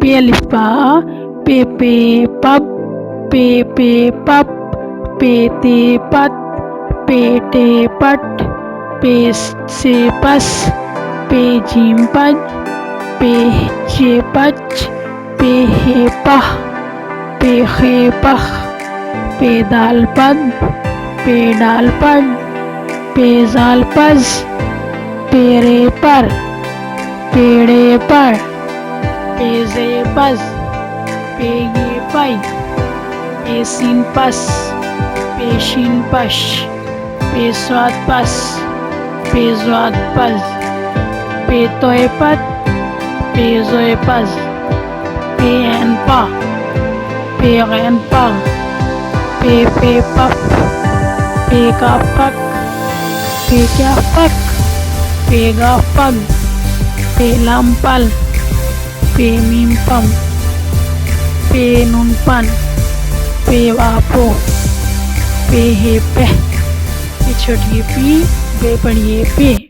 پے الف با پے پے پپ پے پے پپ پے تے پت پے ٹے پٹ پے سے پس پے جیم پج پے چے پچ پے ہے پہ پے خے پخ پے دال پد پے ڈال پڈ پے زال پز پے رے پر پیڑے پر پے زے پز پے یہ پئی پے سین پس پے شین پش پے سواد پس پے زواد پز پے توئے پت پے زوئے پز پے این پا پے غین پغ پے پے پف پے کا پک پے کیا پک پے گا پگ پے لام پل پے میم پم پے نون پن پے واپو پے ہے پہ پے چھوٹیے پی پے پڑھیے پے